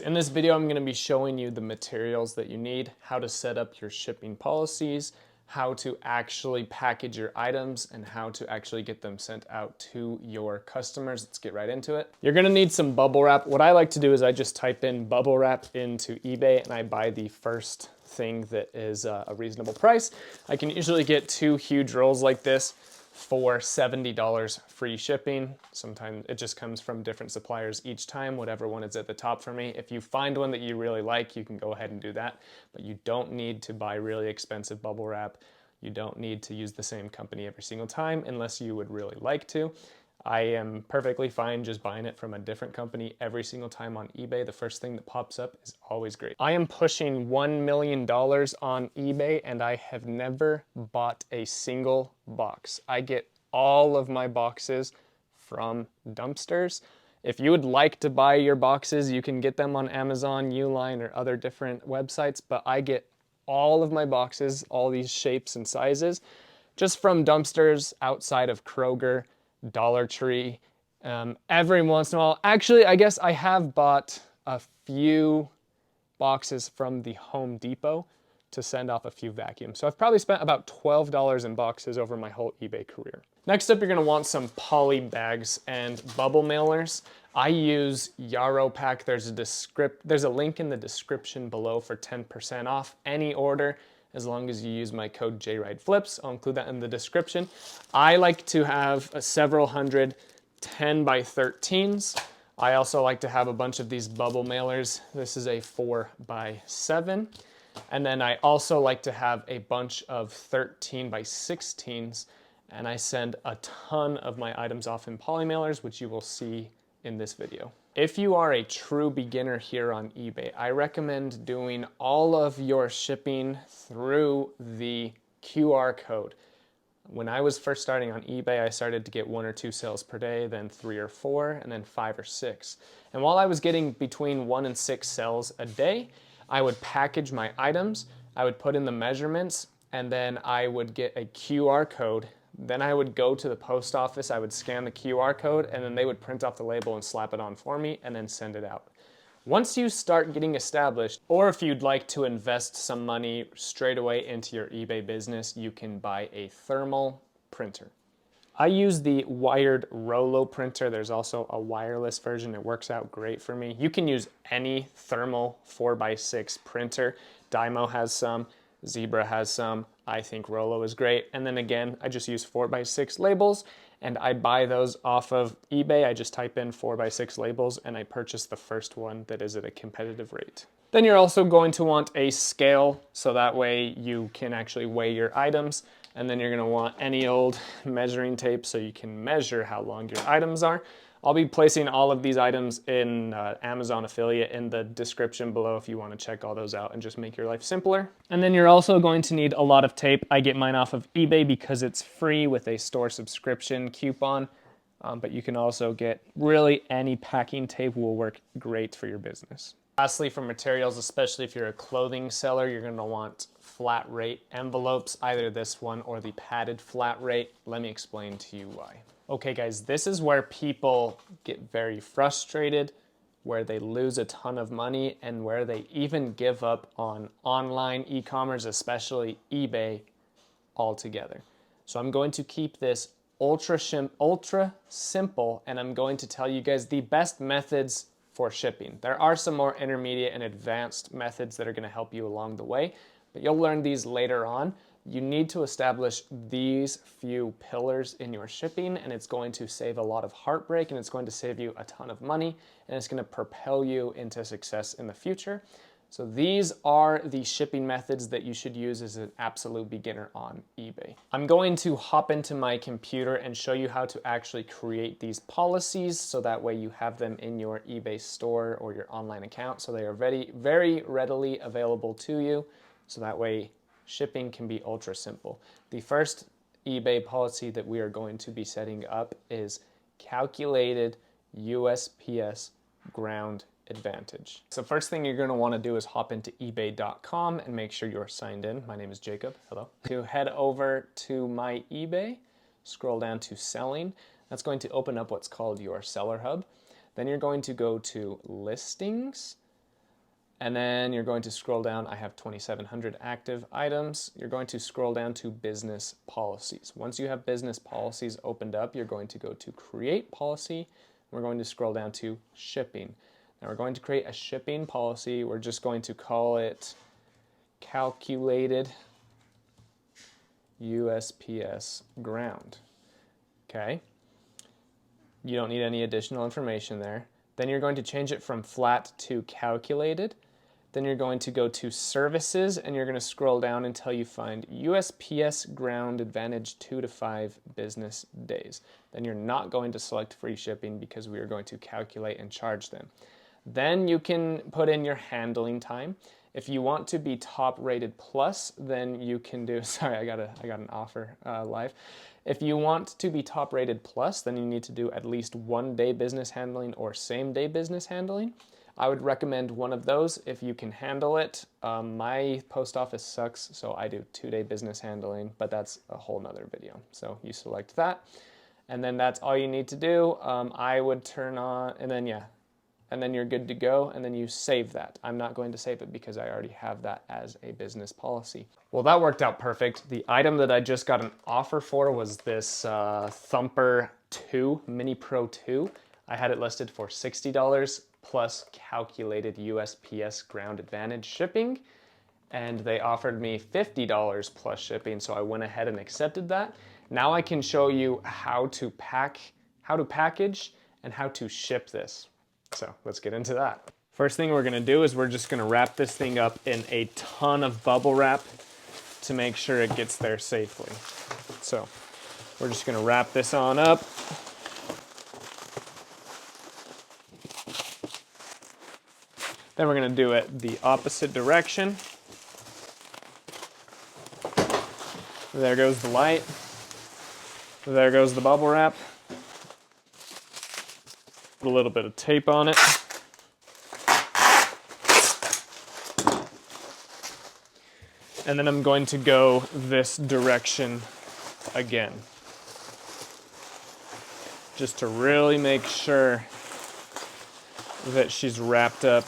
In this video, I'm going to be showing you the materials that you need, how to set up your shipping policies, how to actually package your items, and how to actually get them sent out to your customers. Let's get right into it. You're going to need some bubble wrap. What I like to do is I just type in bubble wrap into eBay and I buy the first thing that is a reasonable price. I can usually get 2 huge rolls like this for $70 free shipping. Sometimes it just comes from different suppliers each time, whatever one is at the top for me. If you find one that you really like, you can go ahead and do that, but you don't need to buy really expensive bubble wrap. You don't need to use the same company every single time unless you would really like to. I am perfectly fine just buying it from a different company every single time on eBay. The first thing that pops up is always great. I am pushing $1 million on eBay and I have never bought a single box. I get all of my boxes from dumpsters. If you would like to buy your boxes, you can get them on Amazon, Uline, or other different websites, but I get all of my boxes, all these shapes and sizes, just from dumpsters outside of Kroger, Dollar Tree. Every once in a while, actually, I guess I have bought a few boxes from the Home Depot to send off a few vacuums. So I've probably spent about $12 in boxes over my whole eBay career. Next up, you're gonna want some poly bags and bubble mailers. I use YaroPak. There's a link in the description below for 10% off any order, as long as you use my code JRideFlips. I'll include that in the description. I like to have several hundred 10 by 13s. I also like to have a bunch of these bubble mailers. This is a 4 by 7. And then I also like to have a bunch of 13 by 16s. And I send a ton of my items off in poly mailers, which you will see in this video. If you are a true beginner here on eBay, I recommend doing all of your shipping through the QR code. When I was first starting on eBay, I started to get 1 or 2 sales per day, then 3 or 4, and then 5 or 6. And while I was getting between 1 and 6 sales a day, I would package my items, I would put in the measurements, and then I would get a QR code. Then I would go to the post office, I would scan the QR code, and then they would print off the label and slap it on for me and then send it out. Once you start getting established, or if you'd like to invest some money straight away into your eBay business, you can buy a thermal printer. I use the wired Rollo printer. There's also a wireless version. It works out great for me. You can use any thermal 4x6 printer. Dymo has some, Zebra has some. I think Rollo is great. And then again, I just use 4x6 labels and I buy those off of eBay. I just type in 4x6 labels and I purchase the first one that is at a competitive rate. Then you're also going to want a scale, so that way you can actually weigh your items. And then you're gonna want any old measuring tape so you can measure how long your items are. I'll be placing all of these items in Amazon affiliate in the description below if you want to check all those out and just make your life simpler. And then you're also going to need a lot of tape. I get mine off of eBay because it's free with a store subscription coupon, but you can also get really any packing tape will work great for your business. Lastly, for materials, especially if you're a clothing seller, you're going to want flat rate envelopes, either this one or the padded flat rate. Let me explain to you why. Okay guys, this is where people get very frustrated, where they lose a ton of money, and where they even give up on online e-commerce, especially eBay, altogether. So I'm going to keep this ultra simple, and I'm going to tell you guys the best methods for shipping. There are some more intermediate and advanced methods that are going to help you along the way, but you'll learn these later on. You need to establish these few pillars in your shipping, and it's going to save a lot of heartbreak, and it's going to save you a ton of money, and it's going to propel you into success in the future. So these are the shipping methods that you should use as an absolute beginner on eBay. I'm going to hop into my computer and show you how to actually create these policies so that way you have them in your eBay store or your online account, so they are very readily available to you, so that way shipping can be ultra simple. The first eBay policy that we are going to be setting up is calculated USPS ground advantage. So first thing you're going to want to do is hop into ebay.com and make sure you're signed in. My name is Jacob. Hello. To head over to my eBay, scroll down to selling. That's going to open up what's called your seller hub. Then you're going to go to listings. And then you're going to scroll down. I have 2,700 active items. You're going to scroll down to business policies. Once you have business policies opened up, you're going to go to create policy. We're going to scroll down to shipping. Now we're going to create a shipping policy. We're just going to call it calculated USPS ground. Okay. You don't need any additional information there. Then you're going to change it from flat to calculated. Then you're going to go to services and you're going to scroll down until you find USPS ground advantage 2 to 5 business days. Then you're not going to select free shipping because we are going to calculate and charge them. Then you can put in your handling time. If you want to be top rated plus, then you can do, sorry, I got an offer live. If you want to be top rated plus, then you need to do at least 1 day business handling or same day business handling. I would recommend one of those if you can handle it. My post office sucks, so I do 2 day business handling, but that's a whole nother video. So you select that, and then that's all you need to do. I would turn on, and then yeah, and then you're good to go, and then you save that. I'm not going to save it because I already have that as a business policy. Well, that worked out perfect. The item that I just got an offer for was this Thumper 2, Mini Pro 2. I had it listed for $60 plus calculated USPS ground advantage shipping, and they offered me $50 plus shipping, so I went ahead and accepted that. Now I can show you how to package, and how to ship this. So let's get into that. First thing we're gonna do is we're just gonna wrap this thing up in a ton of bubble wrap to make sure it gets there safely. So we're just gonna wrap this on up. Then we're going to do it the opposite direction. There goes the light. There goes the bubble wrap. Put a little bit of tape on it. And then I'm going to go this direction again, just to really make sure that she's wrapped up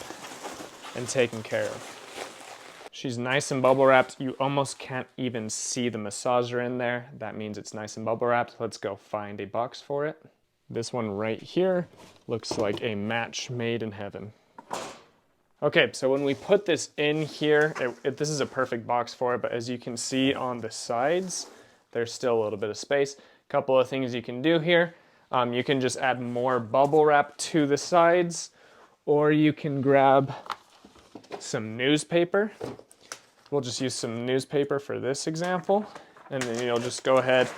and taken care of. She's nice and bubble wrapped. You almost can't even see the massager in there. That means it's nice and bubble wrapped. Let's go find a box for it. This one right here looks like a match made in heaven. Okay, so when we put this in here, this is a perfect box for it, but as you can see on the sides, there's still a little bit of space. A couple of things you can do here. You can just add more bubble wrap to the sides, or you can grab some newspaper. We'll just use some newspaper for this example, and then you'll just go ahead,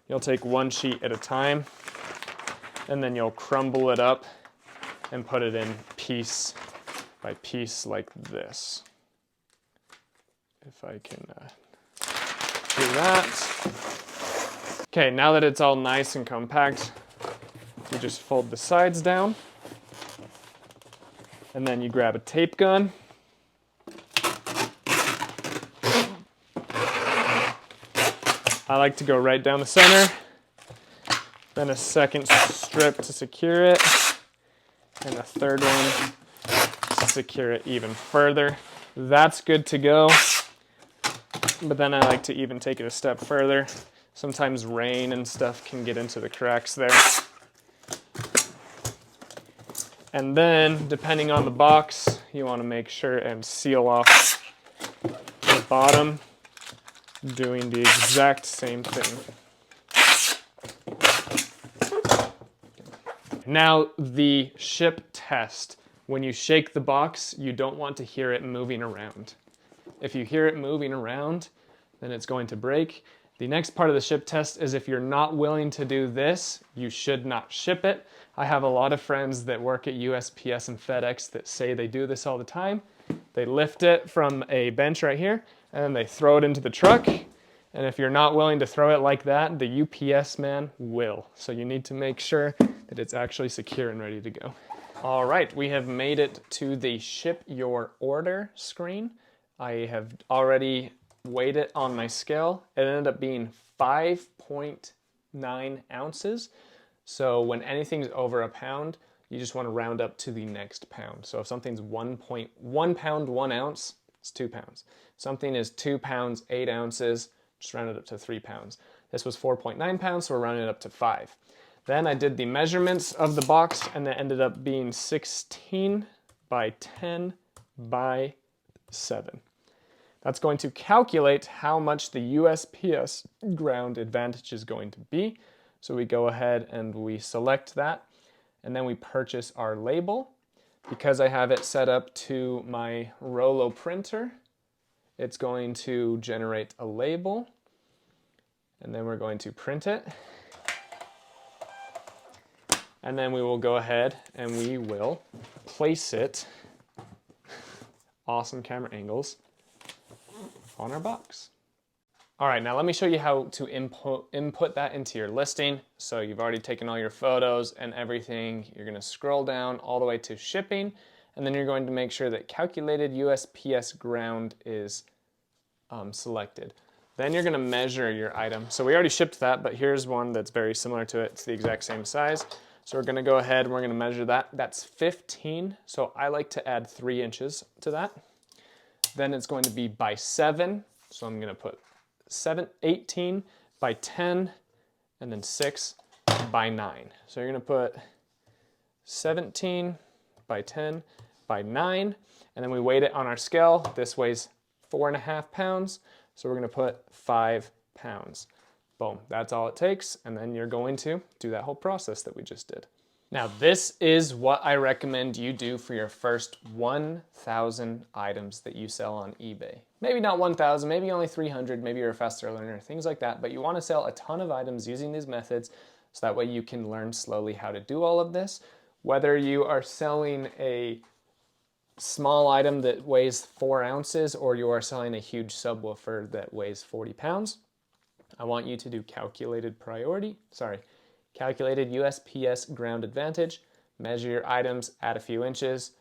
you'll take one sheet at a time, and then you'll crumble it up and put it in piece by piece like this. If I can do that. Okay, now that it's all nice and compact, you just fold the sides down, and then you grab a tape gun. I like to go right down the center, then a second strip to secure it, and a third one to secure it even further. That's good to go, but then I like to even take it a step further. Sometimes rain and stuff can get into the cracks there. And then, depending on the box, you want to make sure and seal off the bottom, doing the exact same thing. Now, the ship test. When you shake the box, you don't want to hear it moving around. If you hear it moving around, then it's going to break. The next part of the ship test is if you're not willing to do this, you should not ship it. I have a lot of friends that work at USPS and FedEx that say they do this all the time. They lift it from a bench right here, and then they throw it into the truck. And if you're not willing to throw it like that, the UPS man will. So you need to make sure that it's actually secure and ready to go. All right, we have made it to the ship your order screen. I have already weighed it on my scale. It ended up being 5.9 ounces. So when anything's over a pound, you just want to round up to the next pound. So if something's 1.1 pound, 1 ounce, it's 2 pounds. Something is 2 pounds, 8 ounces, just round it up to 3 pounds. This was 4.9 pounds, so we're rounding it up to 5. Then I did the measurements of the box, and it ended up being 16 by 10 by 7. That's going to calculate how much the USPS ground advantage is going to be. So we go ahead and we select that, and then we purchase our label. Because I have it set up to my Rollo printer, it's going to generate a label, and then we're going to print it. And then we will go ahead and we will place it, awesome camera angles, on our box. All right, now let me show you how to input that into your listing. So you've already taken all your photos and everything. You're gonna scroll down all the way to shipping, and then you're going to make sure that calculated USPS ground is selected. Then you're gonna measure your item. So we already shipped that, but here's one that's very similar to it. It's the exact same size. So we're gonna go ahead and we're gonna measure that. That's 15, so I like to add 3 inches to that. Then it's going to be by 7, so I'm gonna put 18 by 10, and then 6 by 9. So you're gonna put 17 by 10 by 9, and then we weight it on our scale. This weighs 4.5 pounds, so we're gonna put 5 pounds. Boom, that's all it takes, and then you're going to do that whole process that we just did. Now, this is what I recommend you do for your first 1,000 items that you sell on eBay. Maybe not 1,000, maybe only 300, maybe you're a faster learner, things like that, but you want to sell a ton of items using these methods so that way you can learn slowly how to do all of this. Whether you are selling a small item that weighs 4 ounces or you are selling a huge subwoofer that weighs 40 pounds, I want you to do calculated USPS ground advantage, measure your items, add a few inches,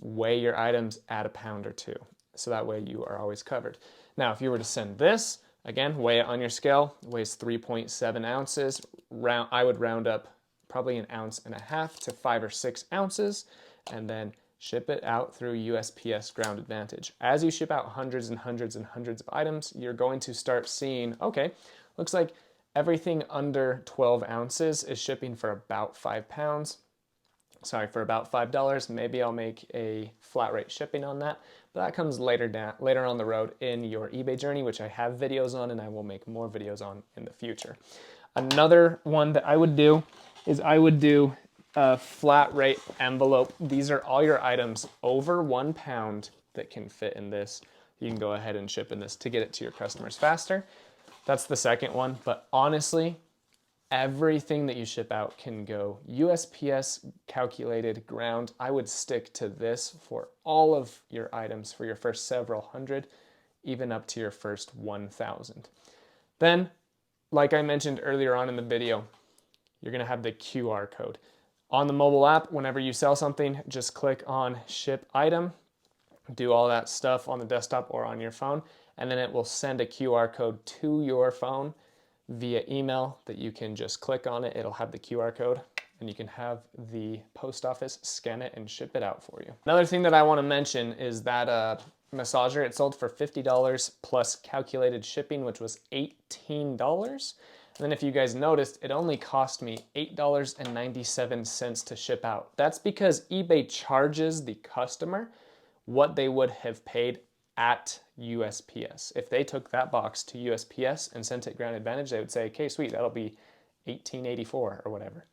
weigh your items, add a pound or 2. So that way you are always covered. Now, if you were to send this, again, weigh it on your scale, it weighs 3.7 ounces. I would round up probably 1.5 ounces to 5 or 6 ounces, and then ship it out through USPS ground advantage. As you ship out hundreds and hundreds and hundreds of items, you're going to start seeing, okay, looks like everything under 12 ounces is shipping for about 5 pounds. Sorry, for about $5. Maybe I'll make a flat rate shipping on that, but that comes later on the road in your eBay journey, which I have videos on and I will make more videos on in the future. Another one that I would do is I would do a flat rate envelope. These are all your items over 1 pound that can fit in this. You can go ahead and ship in this to get it to your customers faster. That's the second one, but honestly, everything that you ship out can go USPS calculated ground. I would stick to this for all of your items for your first several hundred, even up to your first 1,000. Then, like I mentioned earlier on in the video, you're gonna have the QR code. On the mobile app, whenever you sell something, just click on ship item, do all that stuff on the desktop or on your phone, and then it will send a QR code to your phone via email that you can just click on it. It'll have the QR code and you can have the post office scan it and ship it out for you. Another thing that I want to mention is that massager, it sold for $50 plus calculated shipping, which was $18. And then if you guys noticed, it only cost me $8.97 to ship out. That's because eBay charges the customer what they would have paid at USPS. If they took that box to USPS and sent it ground advantage, they would say, okay, sweet, that'll be $18.84 or whatever.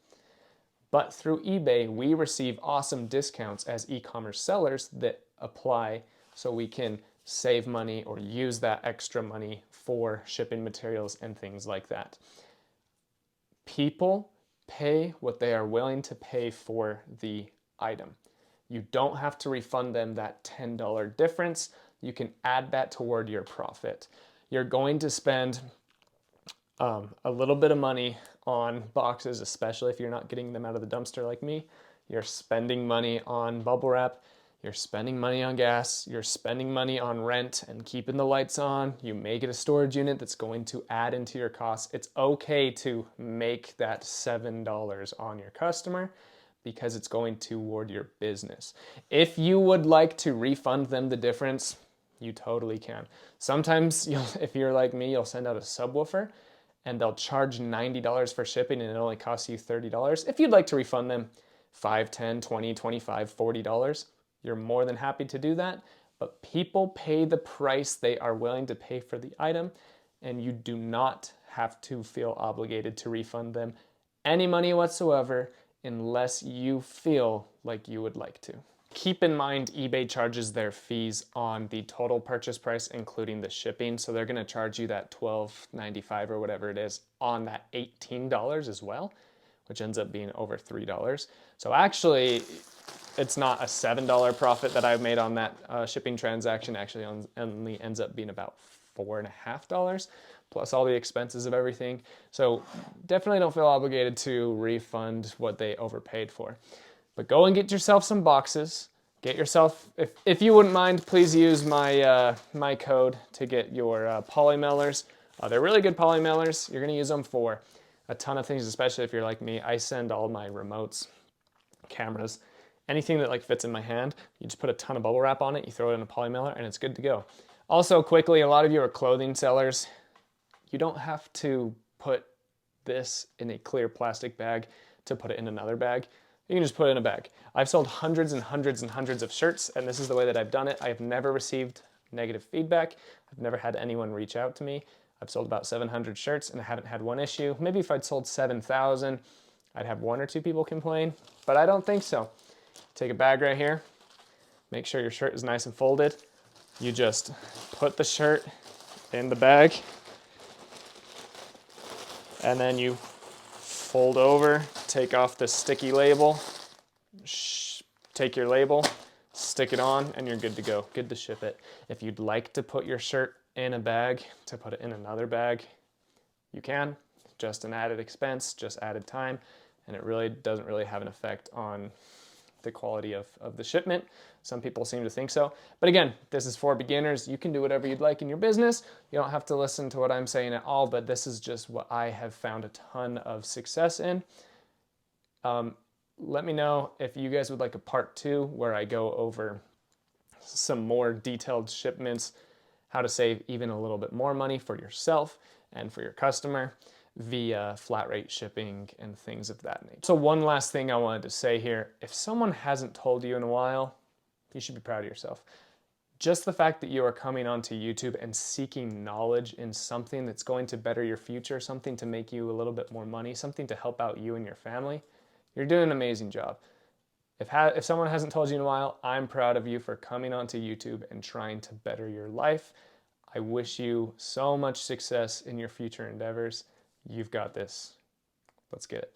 But through eBay, we receive awesome discounts as e-commerce sellers that apply so we can save money or use that extra money for shipping materials and things like that. People pay what they are willing to pay for the item. You don't have to refund them that $10 difference. You can add that toward your profit. You're going to spend a little bit of money on boxes, especially if you're not getting them out of the dumpster like me. You're spending money on bubble wrap. You're spending money on gas. You're spending money on rent and keeping the lights on. You may get a storage unit that's going to add into your costs. It's okay to make that $7 on your customer, because it's going toward your business. If you would like to refund them the difference, you totally can. Sometimes, if you're like me, you'll send out a subwoofer and they'll charge $90 for shipping and it only costs you $30. If you'd like to refund them $5, $10, $20, $25, $40, you're more than happy to do that. But people pay the price they are willing to pay for the item, and you do not have to feel obligated to refund them any money whatsoever unless you feel like you would like to. Keep in mind, eBay charges their fees on the total purchase price, including the shipping. So they're gonna charge you that $12.95 or whatever it is on that $18 as well, which ends up being over $3. So actually, it's not a $7 profit that I've made on that shipping transaction. Actually only ends up being about $4.50 plus all the expenses of everything. So definitely don't feel obligated to refund what they overpaid for. But go and get yourself some boxes. Get yourself, if you wouldn't mind, please use my my code to get your poly mailers. They're really good poly mailers. You're gonna use them for a ton of things, especially if you're like me. I send all my remotes, cameras, anything that like fits in my hand. You just put a ton of bubble wrap on it, you throw it in a poly mailer, and it's good to go. Also, quickly, a lot of you are clothing sellers. You don't have to put this in a clear plastic bag to put it in another bag. You can just put it in a bag. I've sold hundreds and hundreds and hundreds of shirts, and this is the way that I've done it. I have never received negative feedback. I've never had anyone reach out to me. I've sold about 700 shirts, and I haven't had one issue. Maybe if I'd sold 7,000, I'd have 1 or 2 people complain, but I don't think so. Take a bag right here. Make sure your shirt is nice and folded. You just put the shirt in the bag, and then you fold over, take off the sticky label, take your label, stick it on, and you're good to go, good to ship it. If you'd like to put your shirt in a bag, to put it in another bag, you can. Just an added expense, just added time, and it really doesn't really have an effect on the quality of the shipment. Some people seem to think so. But again, this is for beginners. You can do whatever you'd like in your business. You don't have to listen to what I'm saying at all, but this is just what I have found a ton of success in. Let me know if you guys would like a part 2 where I go over some more detailed shipments, how to save even a little bit more money for yourself and for your customer via flat rate shipping and things of that nature. So one last thing I wanted to say here, if someone hasn't told you in a while, you should be proud of yourself. Just the fact that you are coming onto YouTube and seeking knowledge in something that's going to better your future, something to make you a little bit more money, something to help out you and your family, you're doing an amazing job. If someone hasn't told you in a while, I'm proud of you for coming onto YouTube and trying to better your life. I wish you so much success in your future endeavors. You've got this. Let's get it.